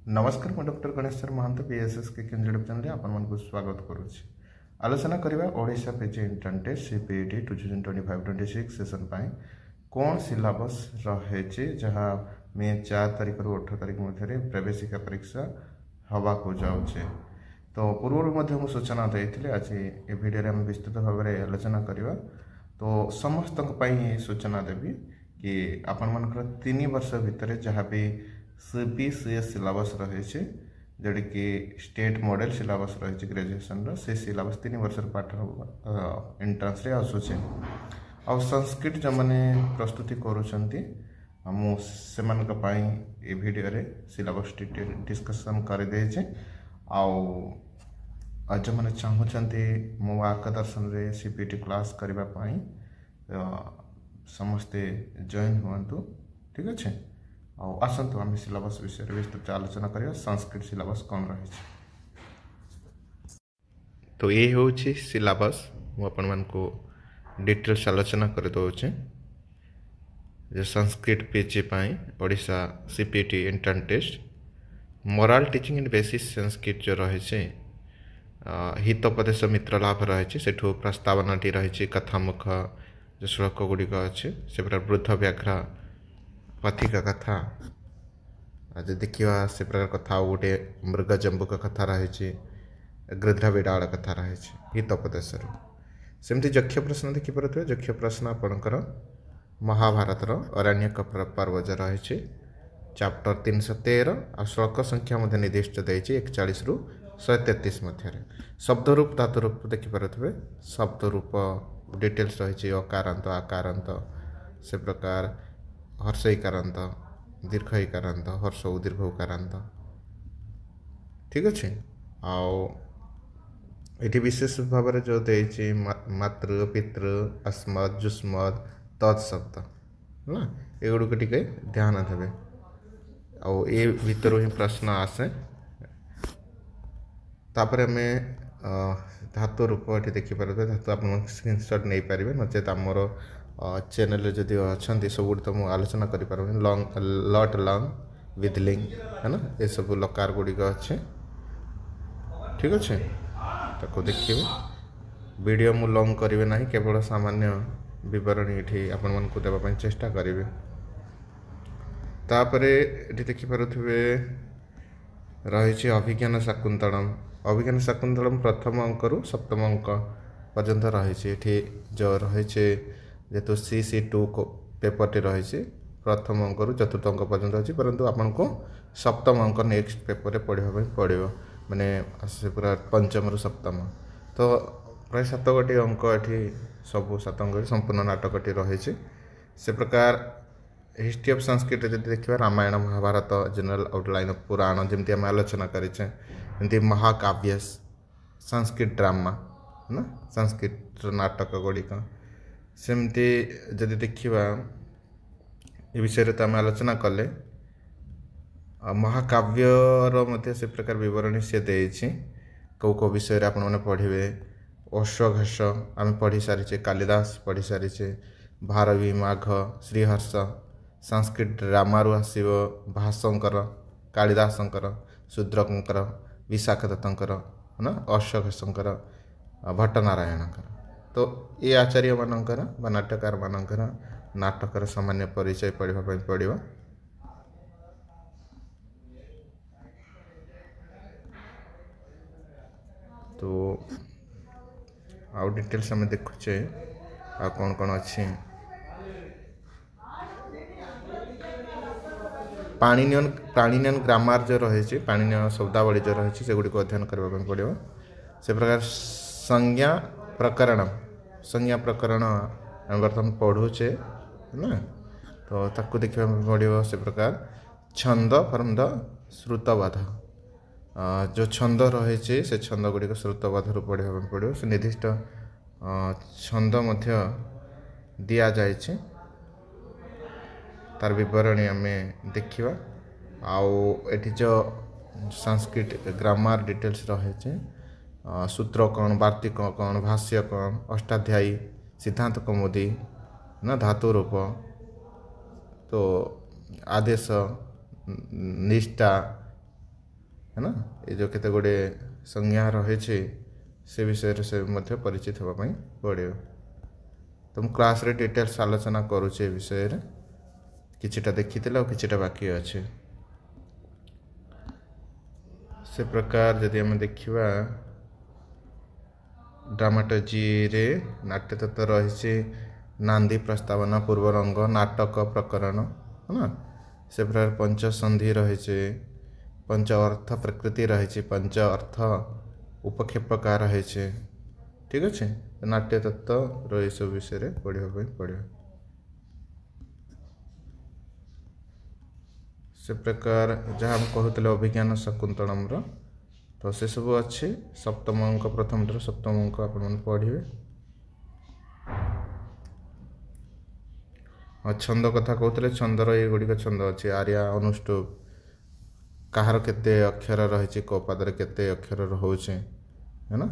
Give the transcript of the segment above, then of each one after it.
नमस्कार मैं doctor Ganeshwar Mahant BSS के यूट्यूब चैनल आपको स्वागत करुच्ची। आलोचना करवा Odisha PG entrance test CPET 2025-26 session कौन सिलेबस रही जहाँ मे 4 तारिख रु 18 तारिख मध्य प्रवेशिका परीक्षा हवा को जाऊे। तो पूर्व सूचना देती आज ये वीडियो में विस्तृत भाव में आलोचना करवा। तो समस्त सूचना देवी कि आपण मन 3 वर्ष भितर जहाँ भी सीबीसीएस सिलेबस रही जोड़ी कि स्टेट मॉडल सिलेबस रही ग्रेजुएशन से सिलेबस 3 वर्ष पाठ एंट्रांस रे आसुचे। आ संस्कृत जो मैंने प्रस्तुति करुँचे मुझे वीडियो रे सिलेबस डिस्कसन कर देचे। जो मैंने चाहते मो मार्गदर्शन रे सीपीटी क्लास करने समस्ते जॉइन हुआ। ठीक अच्छे आसतु आम सिलेबस विषय विस्तृत आलोचना करिया। संस्कृत सिलेबस कौन रही। तो ये हूँ सिलेबस मुझको डिटेल्स आलोचना कर दूचे। जो Sanskrit PG Odisha CPT entrance test moral teaching and basis Sanskrit जो रही हितोपदेश मित्र लाभ रही से प्रस्तावनाटी रही कथामुख जो श्लोक गुड़िक अच्छे से वृद्ध व्याघ्र पथिका कथा आज देखा से प्रकार कथा गोटे मृग जंबुक कथा रही गृध्र बिड़ाल कथा रही हितोपदेश सेमती यक्ष प्रश्न देखिपे। यक्ष प्रश्न आपणकर महाभारतर अरण्यक पर्व जो रही चैप्टर 313 आ श्लोक संख्या निर्दिष्ट देती 41 रु 133 मध्य। शब्दरूप धातुरूप देखिपे। शब्दरूप डिटेल्स रही अकारांत आकारांत से प्रकार हर्ष इकारांत दीर्घ इकारांत हर्ष दीर्घ उकारांत। ठीक अच्छे ये विशेष भाव में जो देती मातृ पितृ अस्मद जुष्मद तत्शब्द है एगुड़िक टे ध्यान देवे। ये भितर ही प्रश्न आसे तापर आम धातु रूप ये देखिपारे। धातु आप स्क्रीनशॉट नहीं पारे नचेत आमर चैनल जदि अच्छा सब तो मुझे आलोचना करें लॉन्ग लट लॉन्ग विथ लिंक है ना ये सब लकार गुड़िक अच्छे। ठीक अच्छे ताको देखिए वीडियो मु लॉन्ग करेंगे ना केवल सामान्य विवरणी ये आपण मन को देवाई चेष्टा करेंगे। तापर ये देखिपे रही अभिज्ञान शाकुंतलम। अभिज्ञान शाकुंतलम प्रथम अंक रु सप्तम अंक पर्यंत रही जो रही जेहेतु CC2 पेपर टी रही प्रथम अंक रु चतुर्थ अंक पर्यंत अच्छी परंतु आपन को सप्तम अंक नेक्स्ट पेपर रे पढ़ाई पड़ो माने से पूरा पंचम रु सप्तम। तो प्राय 7 गोटी अंक ये सब 7 अंक संपूर्ण नाटकटी रही से प्रकार। हिस्ट्री ऑफ संस्कृत जब देखा Ramayana Mahabharata general outline of Purana जमती आम आलोचना करें महाकाव्य संस्कृत ड्रामा है ना संस्कृत नाटक गुड़िक सेमती जदि देखा ये विषय तो आम आलोचना कले महाकाव्यर से प्रकार विवरणी से देछि कौ कौ विषय आप पढ़े। अश्वघोष आम पढ़ी सारी कालिदास पढ़ी सारी भारवी माघ श्रीहर्ष संस्कृत ड्रामारू आसव भाषंकर कालिदासंकर शूद्रकर विशाख दत्तंकर है ना अश्वघोषंकर भट्टनारायणकर। तो ये आचार्य मानकर बा नाट्यकार मानकर नाटकर सामान्य परिचय पढ़ाई पड़ो। तो आउ डिटेल्स आम देखुचे आ कौन कौन अच्छी पाणिनियन ग्रामार जो रही पाणिनियन शब्दावली जो रही से गुड़ी को अध्ययन करने पड़ो। से प्रकार संज्ञा प्रकरण आम बर्तमान पढ़ुचे है ना तो ताकू देखा पड़ो। से प्रकार छंद फ्रॉम द श्रुतबाध जो छंद रही से छंद गुड़िक श्रुतबाध रू पढ़ा पड़ो। से निर्दिष्ट छंद मध्य दि जाए तार विवरणी आम देखा। आउ जो संस्कृत ग्रामार डिटेल्स रही सूत्र कौन वार्तिक कौन भाष्य कौन अष्टाध्यायी सिद्धांत कौमुदी ना धातु रूप तो आदेश निष्ठा है ना। ये जो केते गुड़े संज्ञा रही से विषय से मध्य परिचित होगा पड़ो। तो मुझे क्लास रे डिटेल्स आलोचना करुचे विषय रे किछिटा देखी किछिटा बाकी अच्छे। से प्रकार जदि आम देखा ड्रामाटोजी रे नाट्य तत्व रही नांदी प्रस्तावना पूर्व रंग नाटक प्रकरण है ना। से प्रकार पंचसंधि रही पंच अर्थ प्रकृति रही पंच अर्थ उपक्षेपकार रही। ठीक अच्छे नाट्य तत्व रही सब विषय पढ़ाई पड़ो। से प्रकार जहाँ हम कहते अभिज्ञान शकुंतलम तो से सब अच्छे सप्तम अंक प्रथम ठार सप्तम अंक आपण पढ़े। हाँ छंद कथा कहते छंदर ये गुड़िक छंद अच्छे आर्या अनुष्टुप कहार केते अक्षर रही को पदर केते अक्षर रोचे है ना।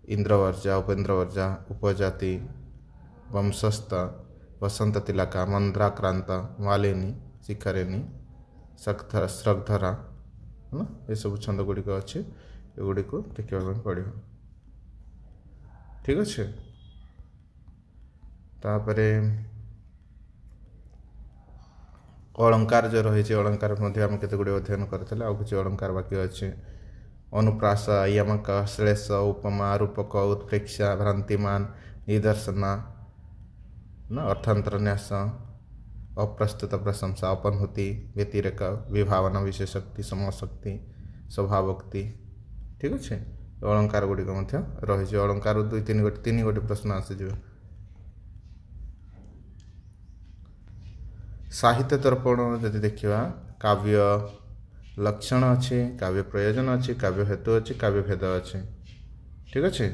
इंद्रवर्जा उपेन्द्रवर्जा उपजाति वंशस्थ वसंत तिलका मंद्राक्रांत मालिनी शिखरिणी श्रद्धरा है ना। ये सब छंद गुड़िक अच्छे ये गुड़ी को देखा पड़ो। ठीक अच्छे तापरे अलंकार जो रही अलंकार आम केते गुड़े अध्ययन करते आउ कि अलंकार बाकी अच्छे अनुप्रास यमक श्लेष उपमा रूपक उत्प्रेक्षा भ्रांतिमान निदर्शना ना अर्थांतरन्यास अप्रस्तुत प्रशंसा अपनहुति व्यतिरेक विभावना विशेषशक्ति समशक्ति स्वभावोक्ति। ठीक अच्छे अलंकार गुड़िक रही अलंकार तीन गोटे प्रश्न आसीज। साहित्य दर्पण जदि देखा काव्य लक्षण अच्छे काव्य प्रयोजन अच्छे काव्य हेतु अच्छे काव्य भेद अच्छे। ठीक अच्छे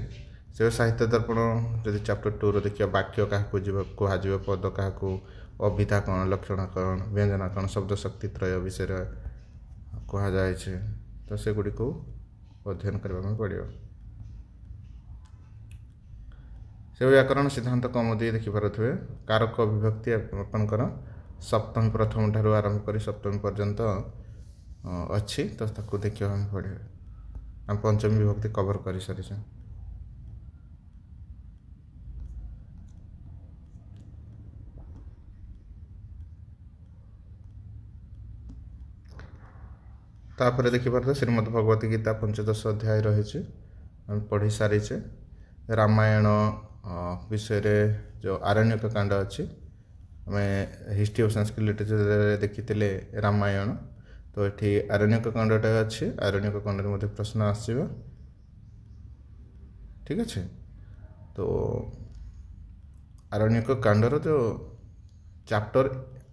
से साहित्य दर्पण जदि चैप्टर 2 रो देखिए वाक्य क्या कहुए पद क्या अभिधा कौन लक्षण कौन व्यंजना कौन शब्द शक्ति त्रय विषय कहुए तो से गुड़ी को अध्ययन करने पड़ो। से व्याकरण सिद्धांत कौमुदी देखिपे कारक विभक्ति आपंकर सप्तमी प्रथम ठार आरंभ कर सप्तमी पर्यंत अच्छी तो ताकू देखा पड़े। आम पंचमी विभक्ति कवर कर सारी। तापर देखिपार श्रीमद् भगवत गीता पंचदश अध्याय रही पढ़ी सारीचे। रामायण विषय रे जो आरण्यक कांड अच्छी आम हिस्ट्री ऑफ संस्कृत लिटरेचर देखी रामायण तो ये आरण्यक कांडटा अच्छे आरण्यक कांड में प्रश्न आसो। ठीक अच्छे तो आरण्यक कांडर जो चैप्टर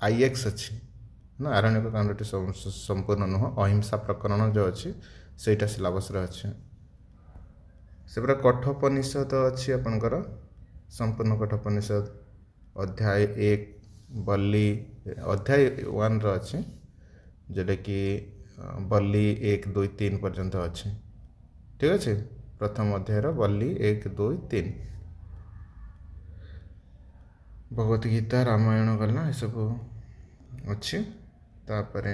IX अच्छी ना आरण्यक कांड संपूर्ण नुह अहिंसा प्रकरण जो अच्छी सेटा सिलेबस अच्छे। से पूरा कठोपनिषद अच्छी आपंकर संपूर्ण कठोपनिषद अध्याय 1 बल्ली अध्याय 1 अच्छे जोटा कि बल्ली 1 2 3 पर्यंत अच्छे। ठीक अच्छे प्रथम अध्याय बल्ली 1 2 3 भगवत गीता रामायण गला ये सब अच्छी। तापर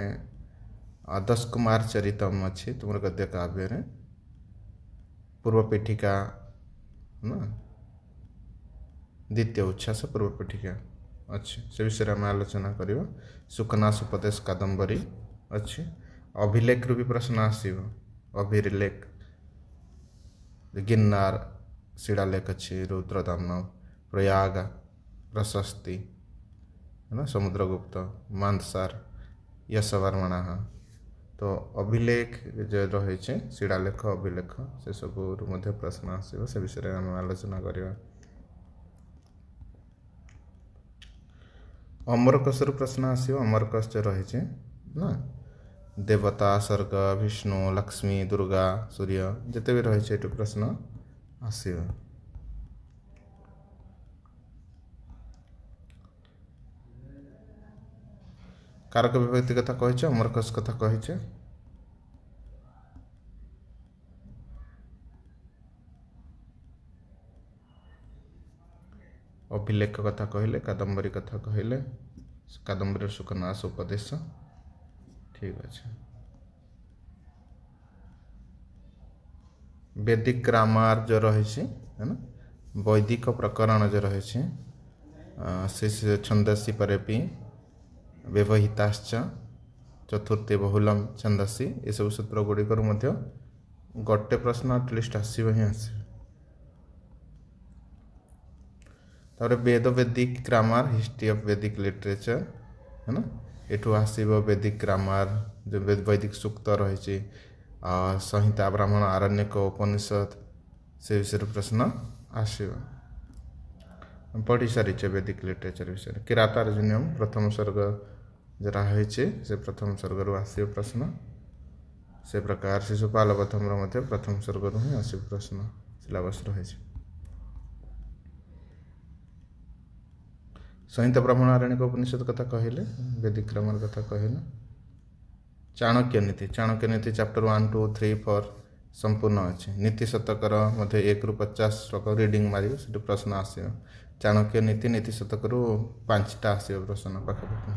दश कुमार चरितम अच्छी तुम गद्य काव्य पूर्व पीठिका ना द्वितीय उच्छ्वास पूर्व पीठिका अच्छी से विषय में आलोचना करवा। सुखनाश उपदेश कादम्बरी अच्छी अभिलेख रू भी प्रश्न आसो अभिलेख गिन्नार शिलालेख अच्छी रुद्रदामन प्रयाग प्रशस्ति है ना समुद्रगुप्त मानसार यशवर्मण तो अभिलेख जो रही शिलालेख अभिलेख से सब प्रश्न आसो से विषय में आम आलोचना करवा। अमरकोश प्रश्न आसो अमरकोश जो रही ना देवता स्वर्ग विष्णु लक्ष्मी दुर्गा सूर्य जिते भी रही प्रश्न आसो। कारक विभक्ति कथा कही अमरकोश कथा कही अभिलेख कथा कहले कादम्बरी कथा कहले कादम्बरी सुखनाश उपदेश। ठीक अच्छे। वैदिक ग्रामार जो रही है ना, वैदिक प्रकरण जो रही से छंदसी परेपी व्यवहिताश्च चतुर्थे बहुलम छंदसी ये सब सूत्र गुड़िक गोटे प्रश्न एटलिस्ट आसव ही आसर वेद वैदिक ग्रामार हिस्ट्री ऑफ वैदिक लिटरेचर है ना, एठू आसव वैदिक ग्रामार जो वैदिक सूक्त रही संहिता ब्राह्मण आरण्यक उपनिषद से विषय प्रश्न आसव पढ़ी सारी वैदिक लिटरेचर विषय किरातार्जुनीयम प्रथम सर्ग जरा है से प्रथम सर्ग रु आसव प्रश्न से प्रकार शिशुपाल प्रथम प्रथम सर्ग रु ही आसव प्रश्न सिलेबस रही संहिता ब्राह्मण आरण्यक उपनिषद कथा कहले वैदिक ग्रामर कथा कहले चाणक्य नीति चैप्टर 1 2 3 4 संपूर्ण अच्छे नीति शतकर मध्य 1 रु 50 श्लोक रीडिंग मारियो से प्रश्न आसो चाणक्य नीति नीति शतकर 5टा आसो प्रश्न पाखापाखि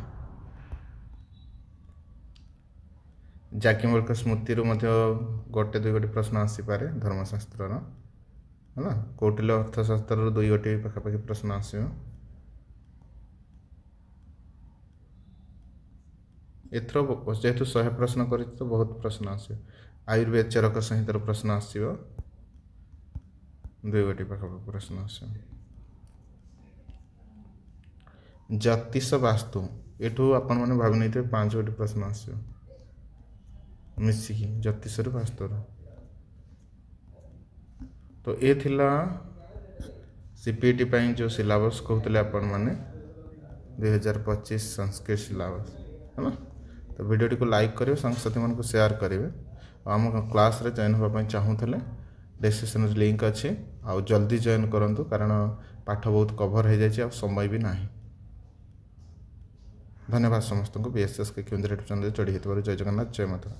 जाकिमल्क स्मृति गोटे 2 गोटे प्रश्न आसीपे धर्मशास्त्र है ना कौटिल्य अर्थशास्त्र 2 गोटे पाखापाखि प्रश्न आसो एथर जेहेतु 100 प्रश्न कर तो बहुत प्रश्न आसो आयुर्वेद चरक संहितार प्रश्न आसो 2 गोटे पाखापाखि प्रश्न आसो ज्योतिष वास्तु एठू आपण मैंने भावी नहीं 5 गोटे प्रश्न आसो मिसिकी ज्योतिष वास्तु तो ये थिला सीपीटी जो सिलेबस कहते आपण मैंने 2025 संस्कृत सिलेबस है ना। तो वीडियो को लाइक करेंगे सांगसाथी मान को शेयर करेंगे आम क्लास रे जॉइन होगा चाहूले डिस्क्रिप्शन लिंक अच्छे आ जल्दी जॉइन करूँ कारण पाठ बहुत कभर हो जाए समय भी ना। धन्यवाद समस्त को बीएसएस के केन्द्र चंद्र चढ़ी जय जगन्नाथ जय माता।